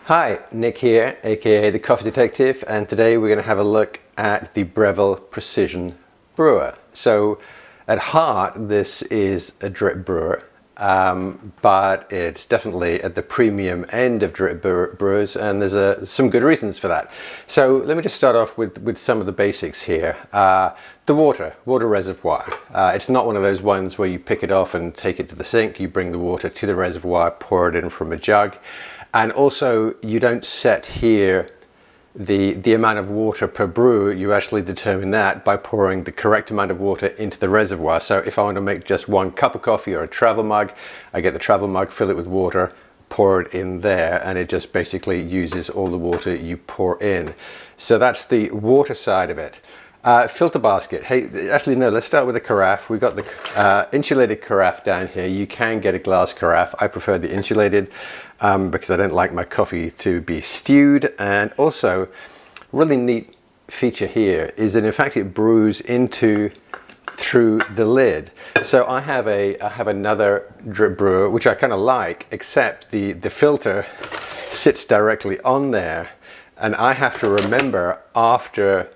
Hi, Nick here, aka the Coffee Detective, and today we're going to have a look at the Breville Precision Brewer. So at heart this is a drip brewer, but it's definitely at the premium end of drip brewers, and there's some good reasons for that. So let me just start off with some of the basics here. The water reservoir. It's not one of those ones where you pick it off and take it to the sink. You bring the water to the reservoir, pour it in from a jug. And also, you don't set here the amount of water per brew. You actually determine that by pouring the correct amount of water into the reservoir. So if I want to make just one cup of coffee or a travel mug, I get the travel mug, fill it with water, pour it in there, and it just basically uses all the water you pour in. So that's the water side of it. Filter basket. Hey, actually no, let's start with the carafe. We've got the insulated carafe down here. You can get a glass carafe. I prefer the insulated because I don't like my coffee to be stewed. And also, really neat feature here is that in fact it brews through the lid. So I have another drip brewer which I kind of like, except the filter sits directly on there, and I have to remember after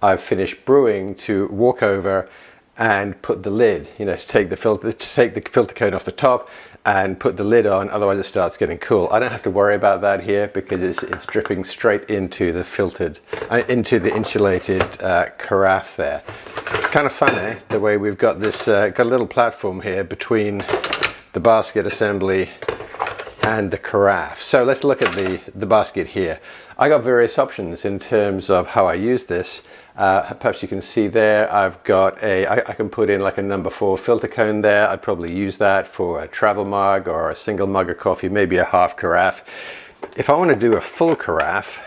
I've finished brewing to walk over and put the lid, to take the filter cone off the top and put the lid on, otherwise it starts getting cool. I don't have to worry about that here because it's dripping straight into the insulated carafe there. Kind of funny the way we've got this, got a little platform here between the basket assembly and the carafe. So let's look at the basket here. I got various options in terms of how I use this. Perhaps you can see there I've got I can put in like a number 4 filter cone there. I'd probably use that for a travel mug or a single mug of coffee, maybe a half carafe. If I want to do a full carafe,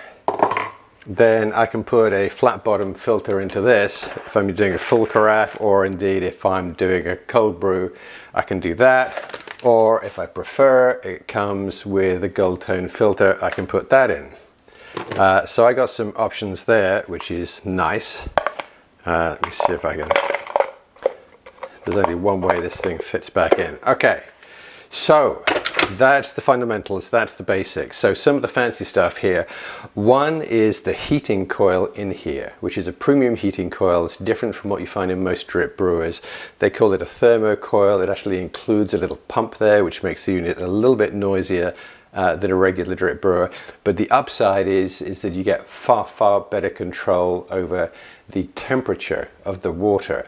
then I can put a flat bottom filter into this if I'm doing a full carafe, or indeed if I'm doing a cold brew I can do that, or if I prefer, it comes with a gold tone filter, I can put that in. So I got some options there, which is nice. Let me see if I can, there's only one way this thing fits back in. Okay, so that's the fundamentals, that's the basics. So some of the fancy stuff here. One is the heating coil in here, which is a premium heating coil. It's different from what you find in most drip brewers. They call it a thermocoil. It actually includes a little pump there, which makes the unit a little bit noisier than a regular drip brewer. But the upside is that you get far better control over the temperature of the water.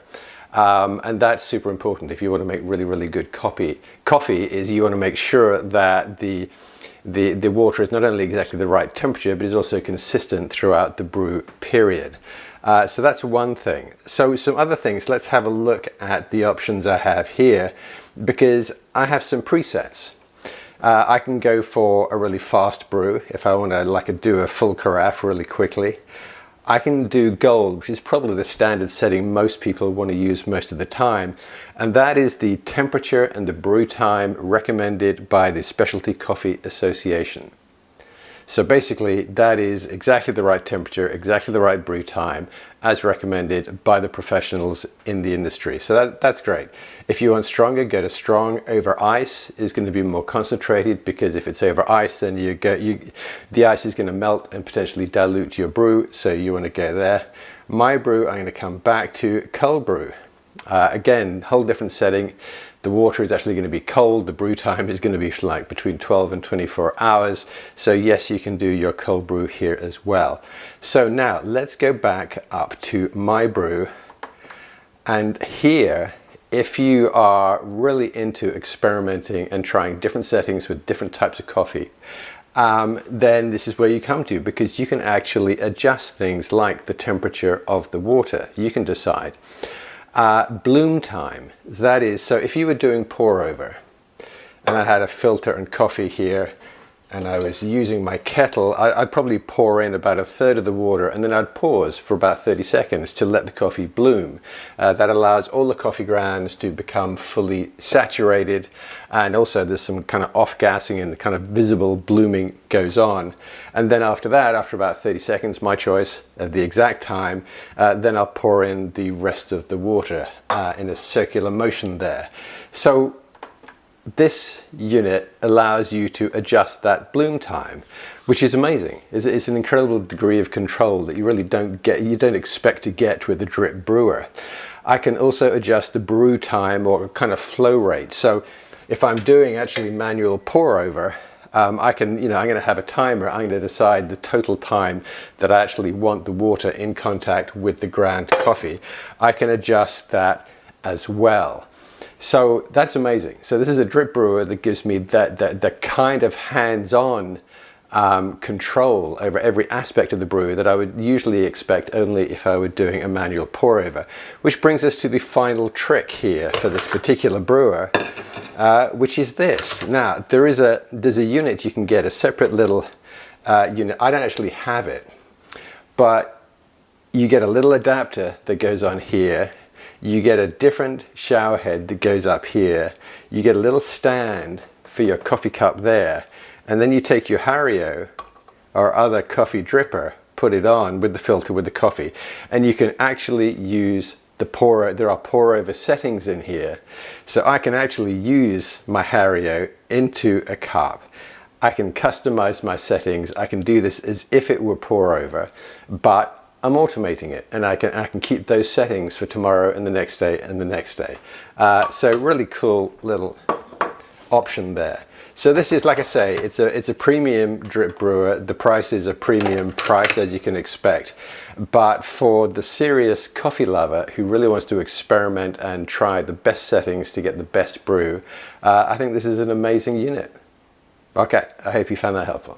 And that's super important if you want to make really good coffee is you want to make sure that the water is not only exactly the right temperature, but is also consistent throughout the brew period. So that's one thing. So some other things, let's have a look at the options I have here, because I have some presets. I can go for a really fast brew if I want to do a full carafe really quickly. I can do gold, which is probably the standard setting most people want to use most of the time, and that is the temperature and the brew time recommended by the Specialty Coffee Association. So basically that is exactly the right temperature, exactly the right brew time as recommended by the professionals in the industry. So that's great. If you want stronger, go to strong. Over ice is going to be more concentrated, because if it's over ice then the ice is going to melt and potentially dilute your brew, so you want to go there. My brew, I'm going to come back to cold brew. Again, whole different setting. The water is actually going to be cold. The brew time is going to be like between 12 and 24 hours. So yes, you can do your cold brew here as well. So now let's go back up to my brew. And here, if you are really into experimenting and trying different settings with different types of coffee, then this is where you come to, because you can actually adjust things like the temperature of the water. You can decide. Bloom time, that is, so if you were doing pour over and I had a filter and coffee here and I was using my kettle, I'd probably pour in about 1/3 of the water, and then I'd pause for about 30 seconds to let the coffee bloom. That allows all the coffee grounds to become fully saturated, and also there's some kind of off-gassing and the kind of visible blooming goes on. And then after that, after about 30 seconds, my choice of the exact time, then I'll pour in the rest of the water in a circular motion there. So this unit allows you to adjust that bloom time, which is amazing. It's an incredible degree of control that you really don't expect to get with a drip brewer. I can also adjust the brew time or kind of flow rate. So if I'm doing actually manual pour over, I can, I'm going to have a timer. I'm going to decide the total time that I actually want the water in contact with the ground coffee. I can adjust that as well. So that's amazing. So this is a drip brewer that gives me that kind of hands-on control over every aspect of the brew that I would usually expect only if I were doing a manual pour over. Which brings us to the final trick here for this particular brewer, which is this. Now there's a unit you can get, a separate little unit. I don't actually have it, but you get a little adapter that goes on here. You get a different shower head that goes up here. You get a little stand for your coffee cup there. And then you take your Hario or other coffee dripper, put it on with the filter with the coffee. And you can actually use there are pour over settings in here. So I can actually use my Hario into a cup. I can customize my settings. I can do this as if it were pour over, but I'm automating it, and I can keep those settings for tomorrow and the next day and the next day. So really cool little option there. So this is, like I say, it's a premium drip brewer. The price is a premium price, as you can expect. But for the serious coffee lover who really wants to experiment and try the best settings to get the best brew, I think this is an amazing unit. Okay, I hope you found that helpful.